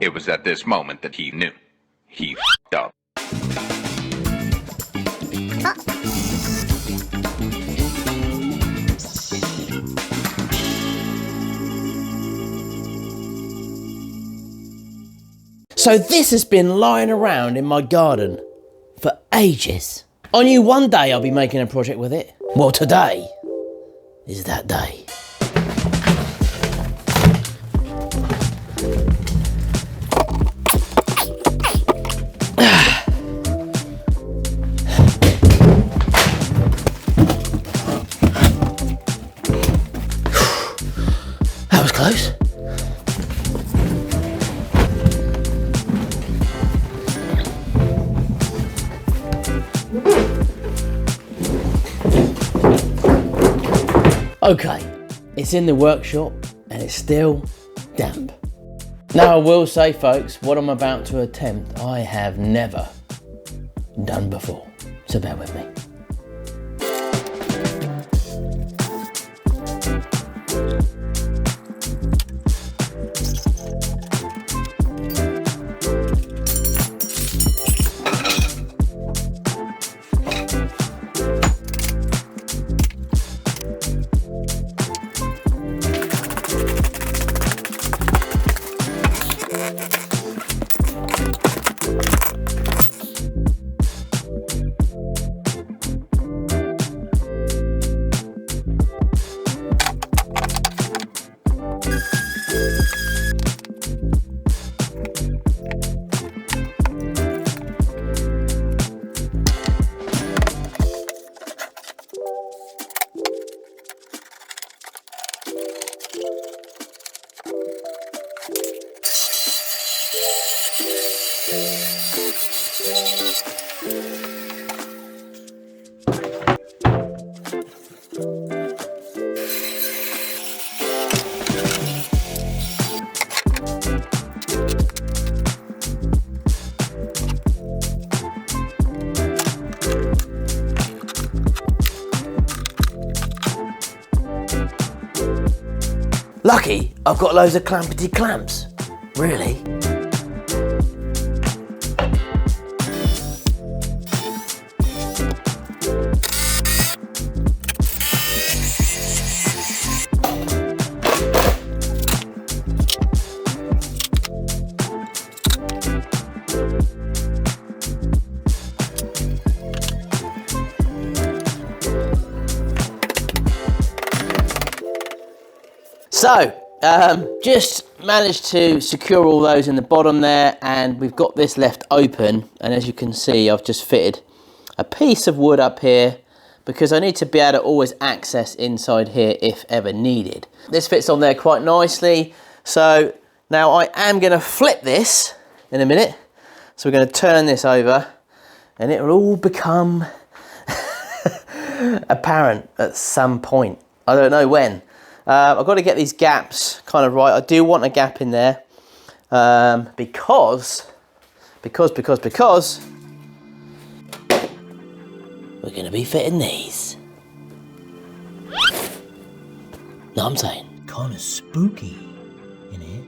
It was at this moment that he knew. He f***ed up. So this has been lying around in my garden for ages. I knew one day I'll be making a project with it. Well, today is that day. That was close. Okay, it's in the workshop and it's still damp. Now I will say, folks, what I'm about to attempt, I have never done before, so bear with me. Lucky, I've got loads of clampety clamps. Really? So, just managed to secure all those in the bottom there, and we've got this left open, and as you can see I've just fitted a piece of wood up here because I need to be able to always access inside here if ever needed. This fits on there quite nicely, so now I am going to flip this in a minute. So we're going to turn this over and it will all become apparent at some point. I don't know when. I've got to get these gaps kind of right. I do want a gap in there because we're going to be fitting these. No, I'm saying kind of spooky in here.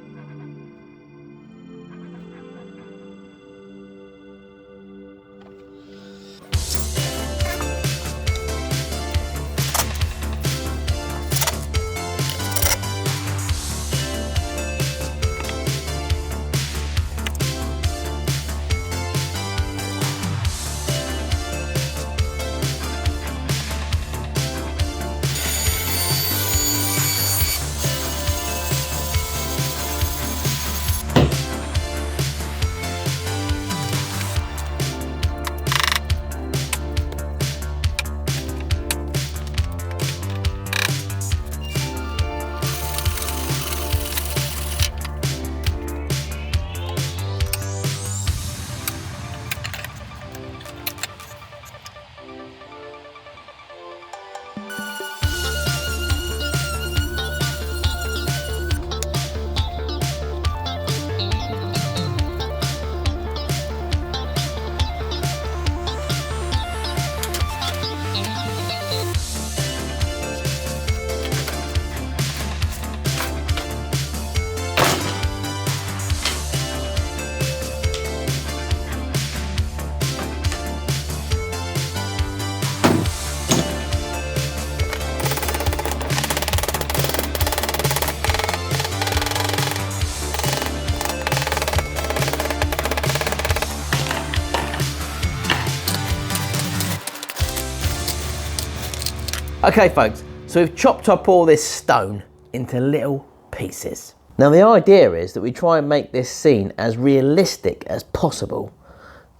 Okay folks, so we've chopped up all this stone into little pieces. Now the idea is that we try and make this scene as realistic as possible.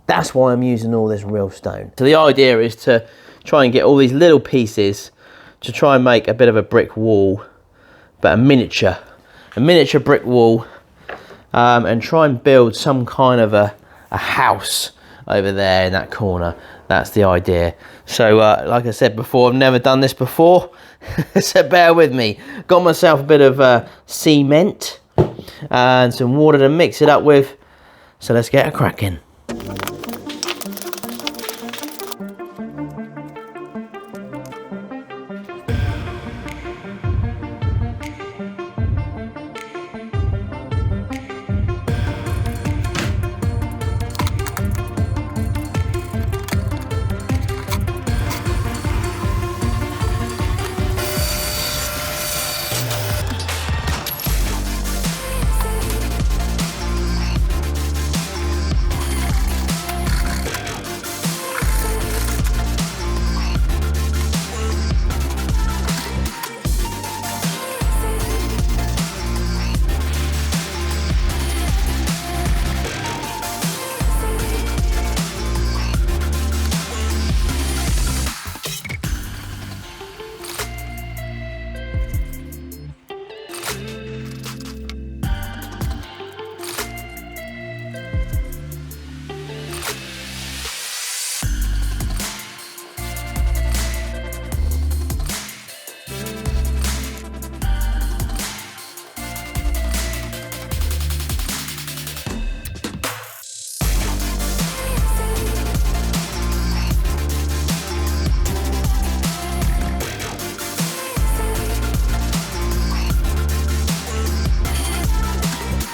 That's why I'm using all this real stone. So the idea is to try and get all these little pieces to try and make a bit of a brick wall, but a miniature brick wall, and try and build some kind of a house over there in that corner. That's the idea. So like I said before, I've never done this before, so bear with me. Got myself a bit of cement and some water to mix it up with, so let's get a cracking.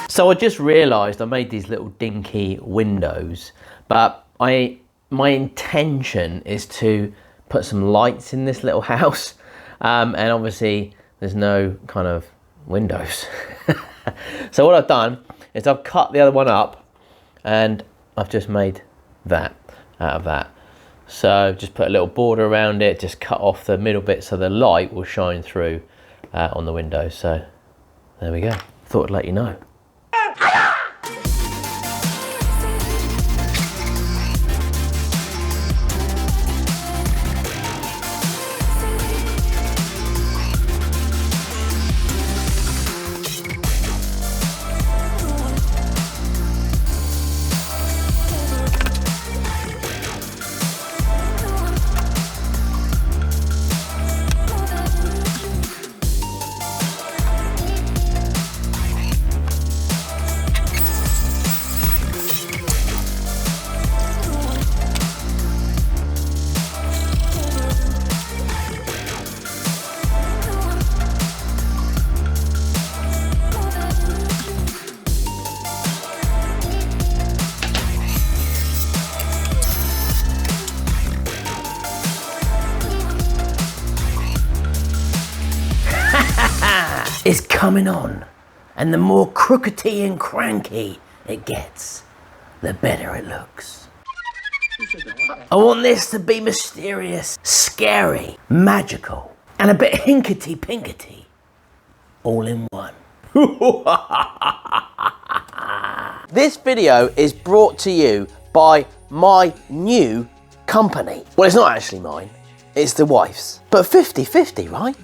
So I just realised I made these little dinky windows, but my intention is to put some lights in this little house, and obviously there's no kind of windows. So what I've done is I've cut the other one up and I've just made that out of that. So just put a little border around it, just cut off the middle bit so the light will shine through on the windows. So there we go. Thought I'd let you know. Is coming on, and the more crookedy and cranky it gets, the better it looks. I want this to be mysterious, scary, magical, and a bit hinkety-pinkety, all in one. This video is brought to you by my new company. Well, it's not actually mine, it's the wife's, but 50-50, right?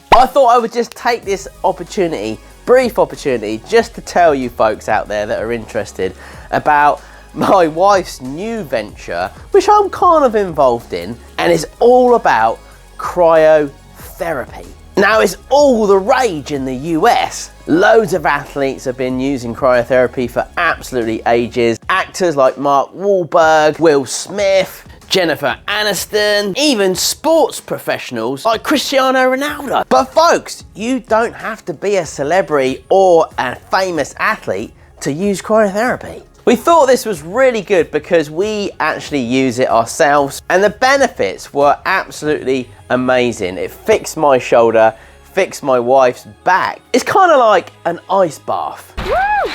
I thought I would just take this opportunity, brief opportunity, just to tell you folks out there that are interested about my wife's new venture, which I'm kind of involved in, and it's all about cryotherapy. Now, it's all the rage in the US. Loads of athletes have been using cryotherapy for absolutely ages. Actors like Mark Wahlberg, Will Smith, Jennifer Aniston, even sports professionals like Cristiano Ronaldo. But folks, you don't have to be a celebrity or a famous athlete to use cryotherapy. We thought this was really good because we actually use it ourselves, and the benefits were absolutely amazing. It fixed my shoulder, fixed my wife's back. It's kind of like an ice bath. Woo!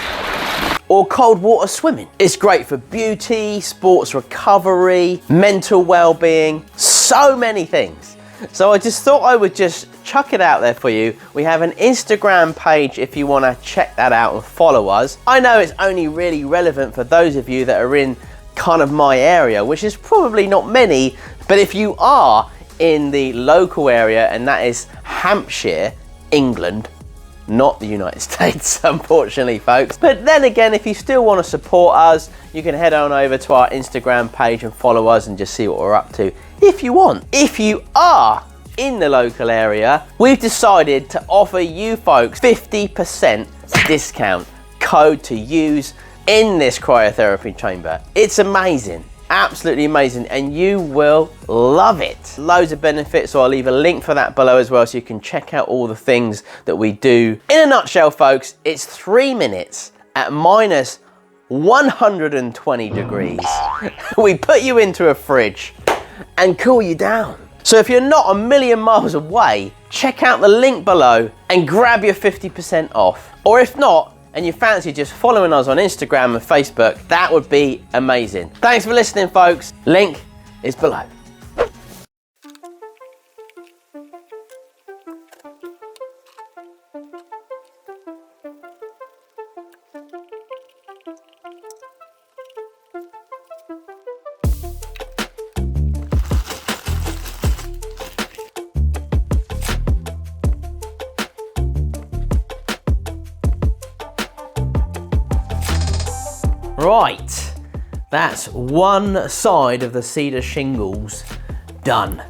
Or cold water swimming. It's great for beauty, sports recovery, mental well-being, so many things. So I just thought I would just chuck it out there for you. We have an Instagram page if you want to check that out and follow us. I know it's only really relevant for those of you that are in kind of my area, which is probably not many, but if you are in the local area, and that is Hampshire, England, not the United States, unfortunately, folks. But then again, if you still want to support us, you can head on over to our Instagram page and follow us and just see what we're up to if you want. If you are in the local area, we've decided to offer you folks 50% discount code to use in this cryotherapy chamber. It's amazing. Absolutely amazing, and you will love it. Loads of benefits, so I'll leave a link for that below as well, so you can check out all the things that we do. In a nutshell, folks, it's 3 minutes at minus 120 degrees. We put you into a fridge and cool you down. So if you're not a million miles away, check out the link below and grab your 50% off. Or if not, and you fancy just following us on Instagram and Facebook, that would be amazing. Thanks for listening, folks. Link is below. Right, that's one side of the cedar shingles done.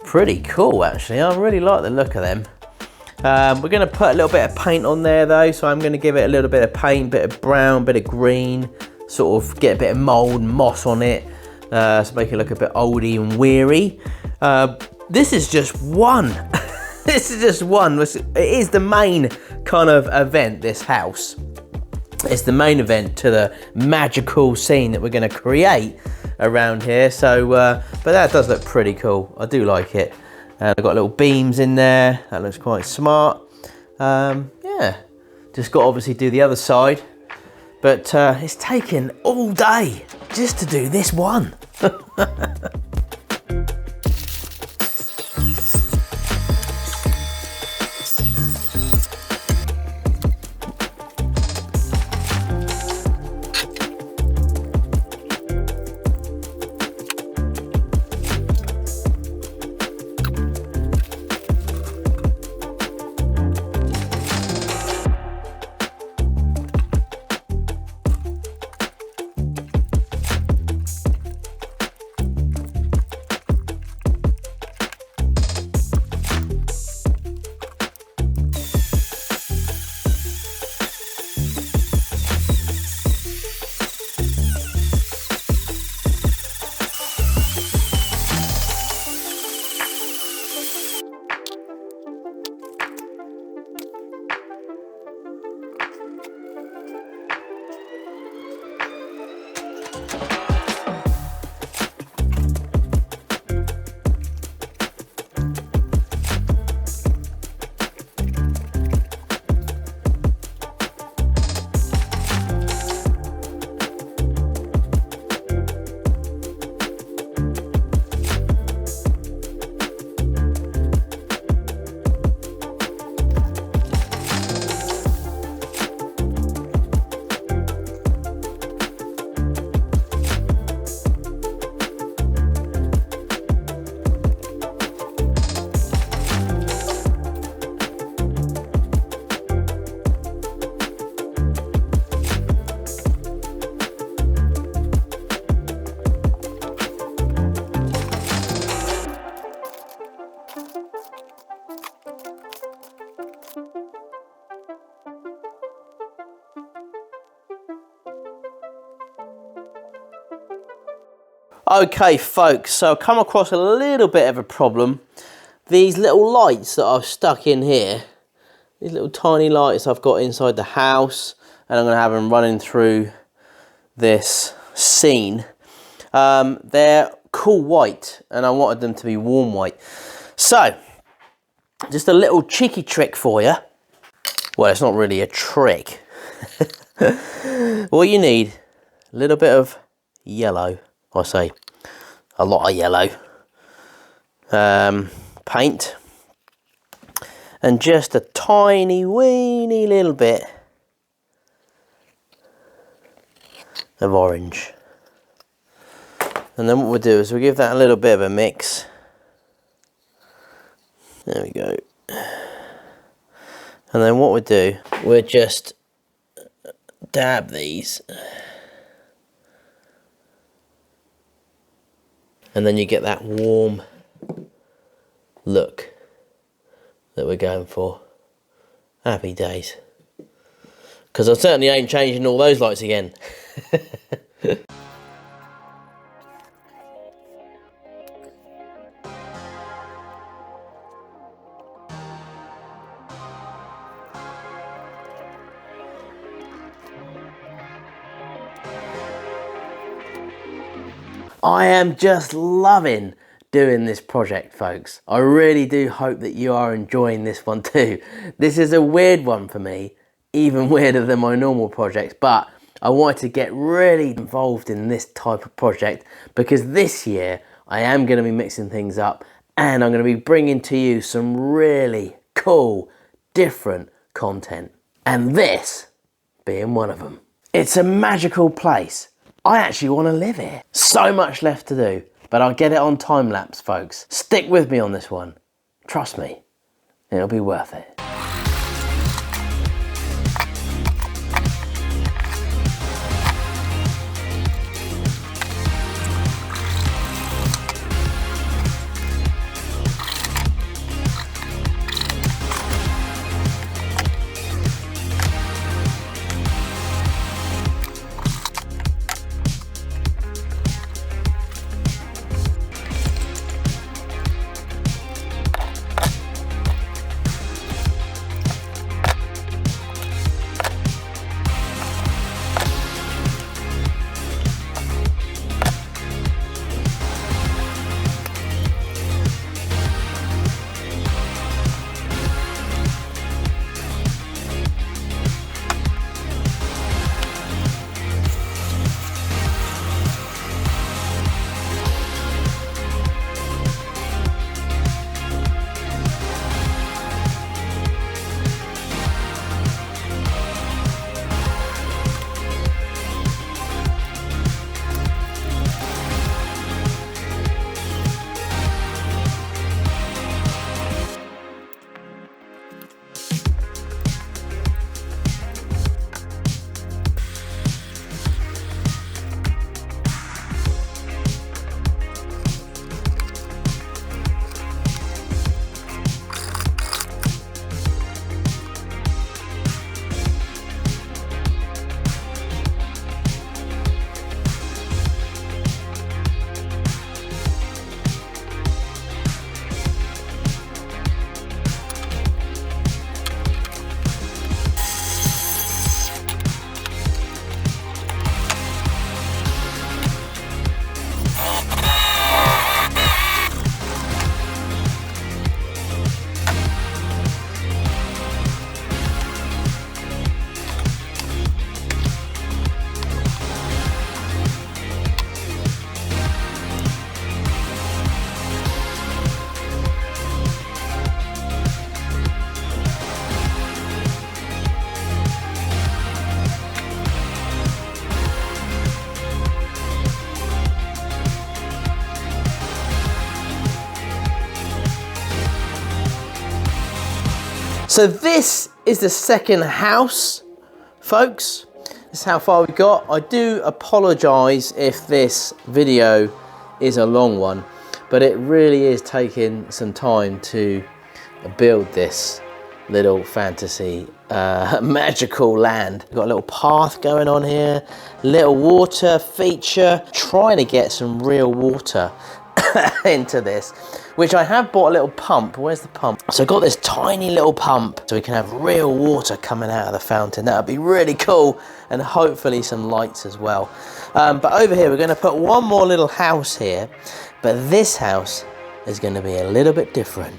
Pretty cool, actually. I really like the look of them. We're going to put a little bit of paint on there though, so I'm going to give it a little bit of paint, bit of brown, bit of green, sort of get a bit of mould and moss on it, so make it look a bit oldie and weary. This is just one. This is just one. It is the main kind of event, this house. It's the main event to the magical scene that we're going to create around here. So, but that does look pretty cool. I do like it. I've got little beams in there. That looks quite smart. Yeah, just got to obviously do the other side. But it's taken all day just to do this one. Okay folks, so I've come across a little bit of a problem. These little lights that I've stuck in here, these little tiny lights I've got inside the house, and I'm going to have them running through this scene. They're cool white, and I wanted them to be warm white. So, just a little cheeky trick for you. Well, it's not really a trick. What you need, a little bit of yellow. I say a lot of yellow. paint and just a tiny weeny little bit of orange. And then what we'll do is we'll give that a little bit of a mix. There we go. And then what we'll do, we'll just dab these. And then you get that warm look that we're going for. Happy days. Because I certainly ain't changing all those lights again. I am just loving doing this project, folks. I really do hope that you are enjoying this one too. This is a weird one for me, even weirder than my normal projects, but I wanted to get really involved in this type of project because this year I am going to be mixing things up and I'm going to be bringing to you some really cool, different content. And this being one of them. It's a magical place. I actually want to live here. So much left to do, but I'll get it on time lapse, folks. Stick with me on this one. Trust me, it'll be worth it. So this is the second house, folks. This is how far we got. I do apologise if this video is a long one, but it really is taking some time to build this little fantasy magical land. We've got a little path going on here, little water feature, trying to get some real water into this, which I have bought a little pump. Where's the pump? So I've got this tiny little pump so we can have real water coming out of the fountain. That would be really cool, and hopefully some lights as well. But over here we're going to put one more little house here, but this house is going to be a little bit different.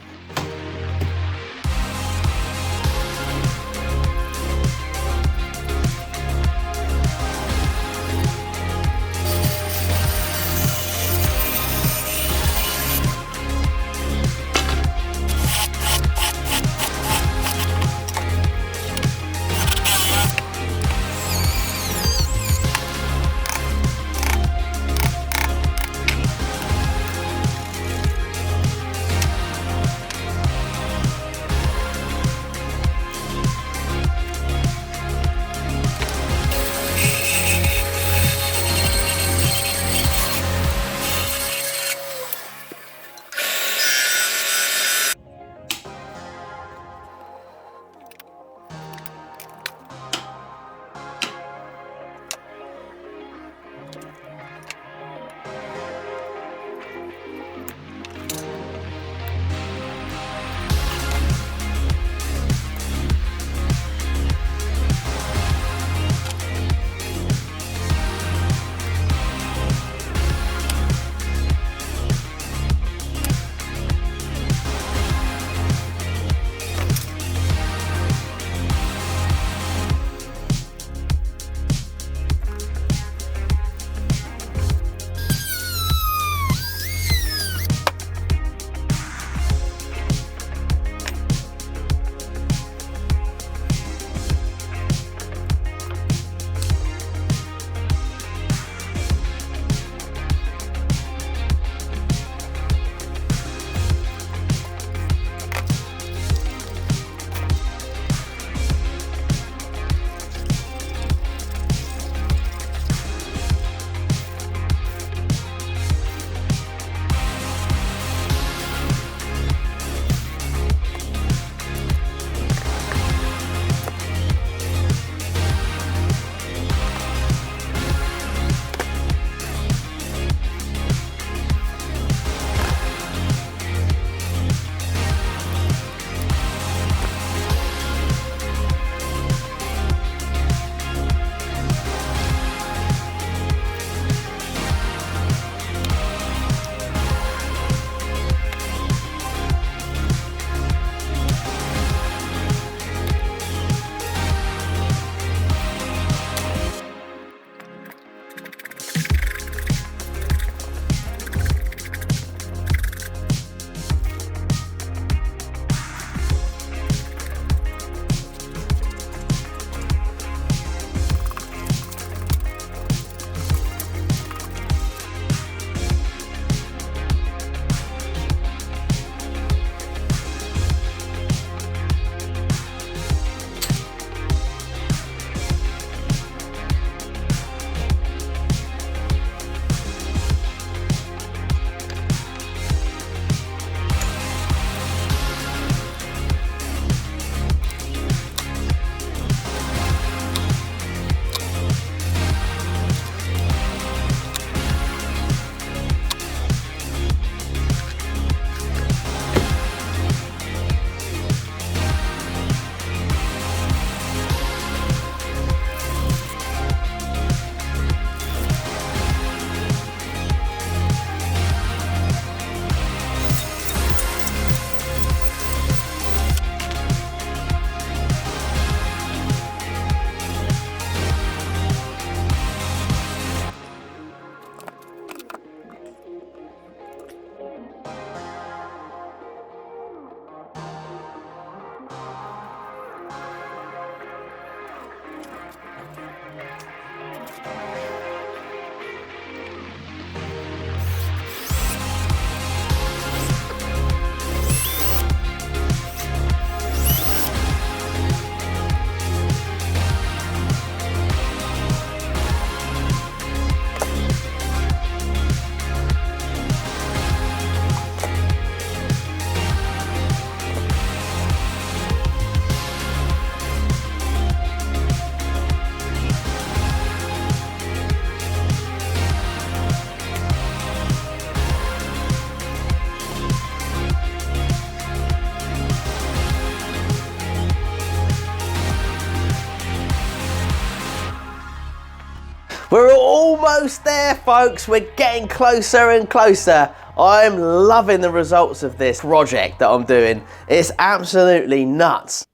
We're almost there, folks. We're getting closer and closer. I'm loving the results of this project that I'm doing. It's absolutely nuts.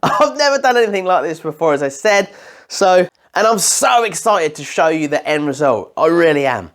I've never done anything like this before, as I said, and I'm so excited to show you the end result. I really am.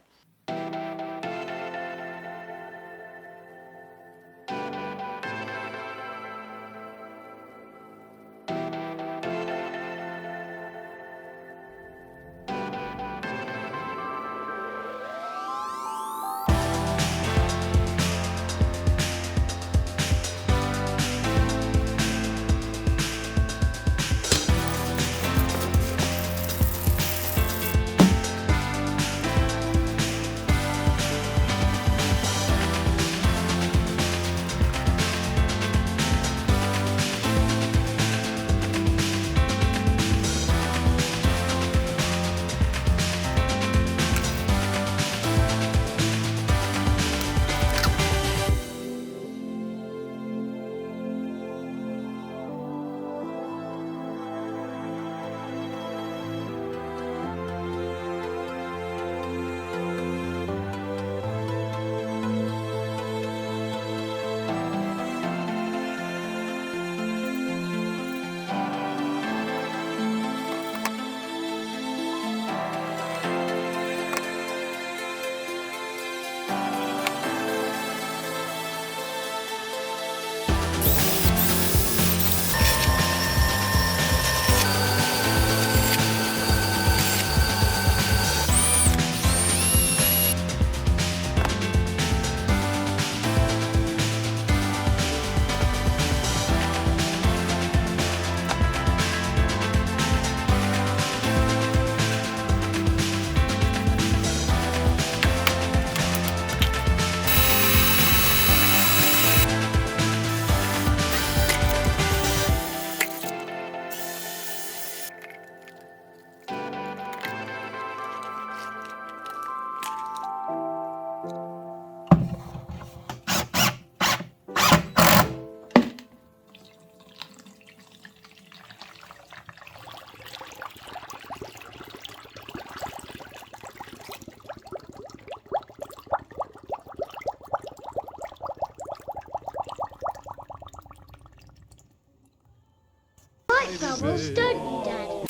Like bubbles, don't you, Dad?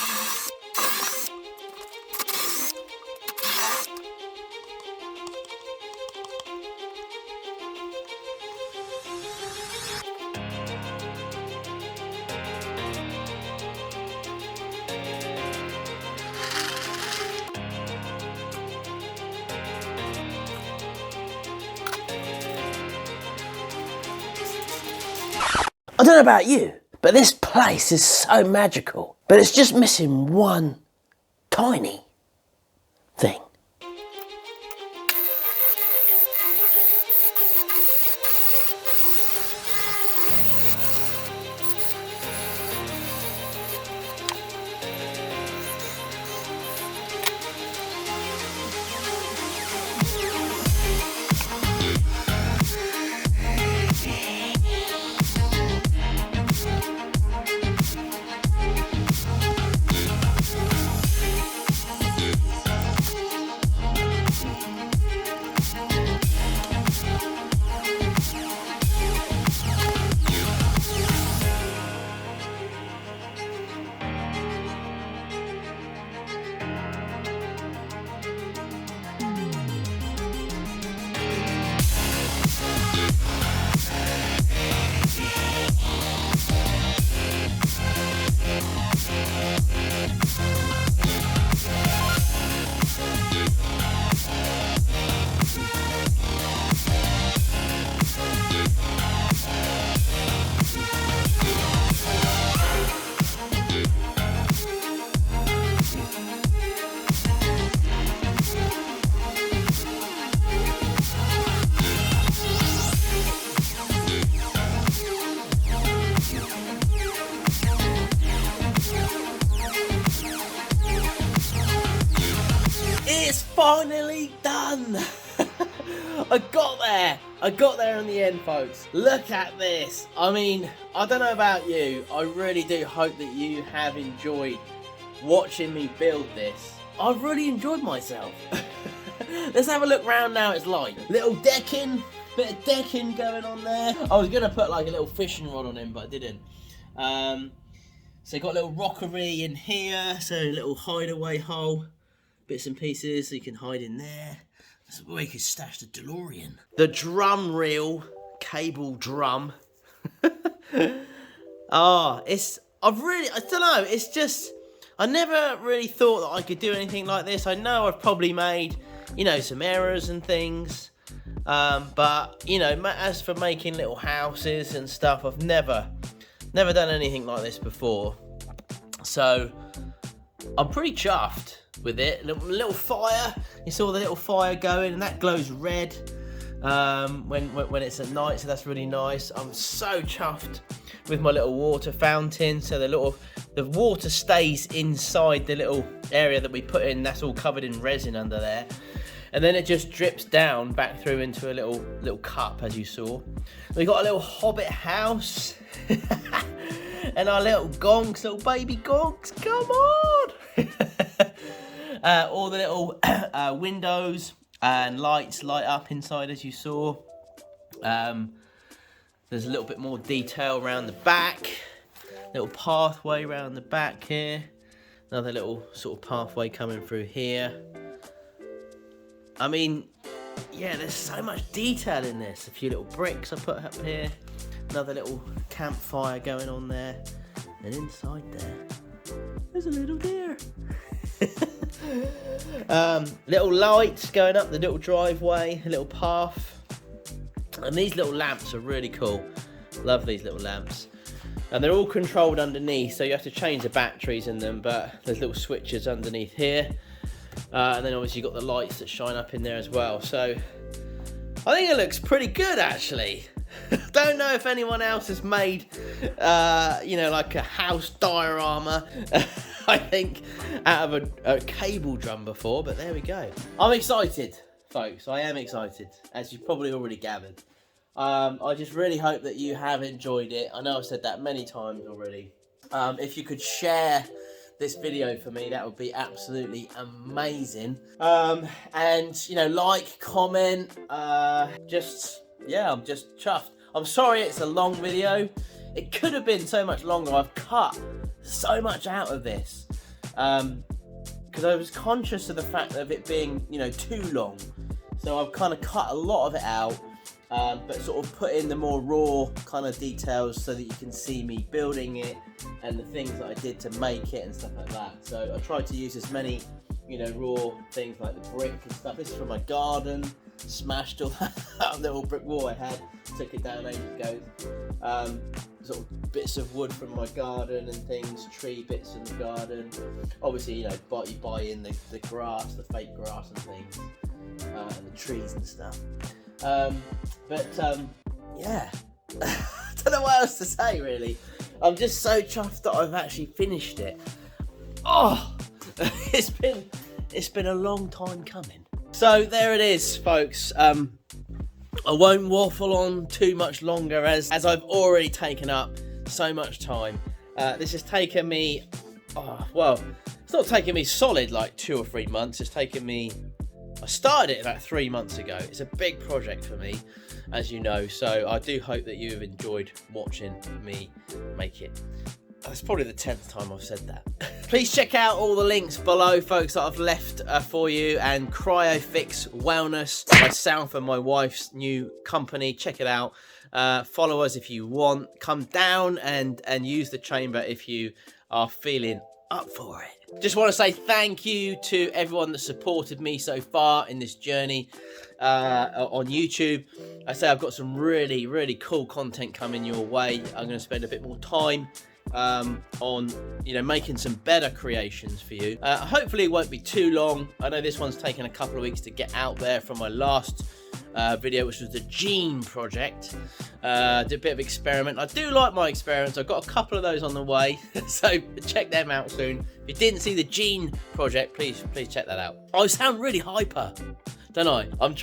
I don't know about you, but this place is so magical. But it's just missing one tiny thing. It's finally done! I got there in the end, folks. Look at this. I mean, I don't know about you. I really do hope that you have enjoyed watching me build this. I've really enjoyed myself. Let's have a look round now. It's like little decking, bit of decking going on there. I was gonna put like a little fishing rod on him, but I didn't. So you got a little rockery in here, so a little hideaway hole, bits and pieces, so you can hide in there. That's where you can stash the DeLorean. The drum reel, cable drum. Oh, I don't know, it's just, I never really thought that I could do anything like this. I know I've probably made, you know, some errors and things, but, you know, as for making little houses and stuff, I've never done anything like this before. So, I'm pretty chuffed with it. Little fire, you saw the little fire going, and that glows red when it's at night, so that's really nice. I'm so chuffed with my little water fountain, so the water stays inside the little area that we put in. That's all covered in resin under there, and then it just drips down back through into a little cup, as you saw. We got a little hobbit house and our little gonks, little baby gonks, come on. All the little windows and lights light up inside, as you saw. There's a little bit more detail around the back. Little pathway around the back here. Another little sort of pathway coming through here. I mean, yeah, there's so much detail in this. A few little bricks I put up here. Another little campfire going on there. And inside there, there's a little deer. Little lights going up the little driveway, a little path. And these little lamps are really cool. Love these little lamps. And they're all controlled underneath, so you have to change the batteries in them, but there's little switches underneath here. And then obviously you've got the lights that shine up in there as well. So I think it looks pretty good, actually. Don't know if anyone else has made, you know, like a house diorama, I think, out of a cable drum before, but there we go. I'm excited, folks. I am excited, as you've probably already gathered. I just really hope that you have enjoyed it. I know I've said that many times already. If you could share this video for me, that would be absolutely amazing. And, you know, like, comment, yeah, I'm just chuffed. I'm sorry it's a long video. It could have been so much longer. I've cut so much out of this. Because I was conscious of the fact of it being, you know, too long. So I've kind of cut a lot of it out. But sort of put in the more raw kind of details so that you can see me building it and the things that I did to make it and stuff like that. So I tried to use as many, you know, raw things like the brick and stuff. This is from my garden. Smashed all that little brick wall I had, took it down ages ago. Sort of bits of wood from my garden and things, tree bits in the garden. Obviously, you know, you buy in the grass, the fake grass and things, and the trees and stuff. Yeah, I don't know what else to say really. I'm just so chuffed that I've actually finished it. Oh, it's been a long time coming. So there it is, folks. I won't waffle on too much longer as I've already taken up so much time. This has taken me, well, it's not taken me solid like 2 or 3 months. It's taken me, I started it about 3 months ago. It's a big project for me, as you know, so I do hope that you have enjoyed watching me make it. That's probably the 10th time I've said that. Please check out all the links below, folks, that I've left for you, and CRYOFIX Wellness, myself and my wife's new company. Check it out. Follow us if you want. Come down and use the chamber if you are feeling up for it. Just want to say thank you to everyone that supported me so far in this journey on YouTube. I say I've got some really, really cool content coming your way. I'm going to spend a bit more time on, you know, making some better creations for you. Hopefully it won't be too long. I know this one's taken a couple of weeks to get out there from my last video, which was the Gene project. Did a bit of experiment. I do like my experiments. I've got a couple of those on the way, so check them out soon. If you didn't see the Gene project, please check that out. I sound really hyper. Don't I? I'm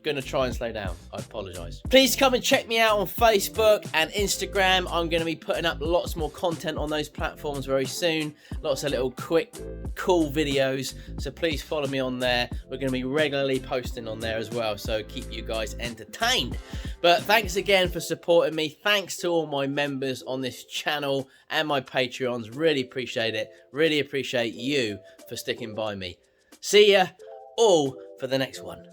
going to try and slow down. I apologise. Please come and check me out on Facebook and Instagram. I'm going to be putting up lots more content on those platforms very soon. Lots of little quick, cool videos. So please follow me on there. We're going to be regularly posting on there as well. So keep you guys entertained. But thanks again for supporting me. Thanks to all my members on this channel and my Patreons. Really appreciate it. Really appreciate you for sticking by me. See ya all for the next one.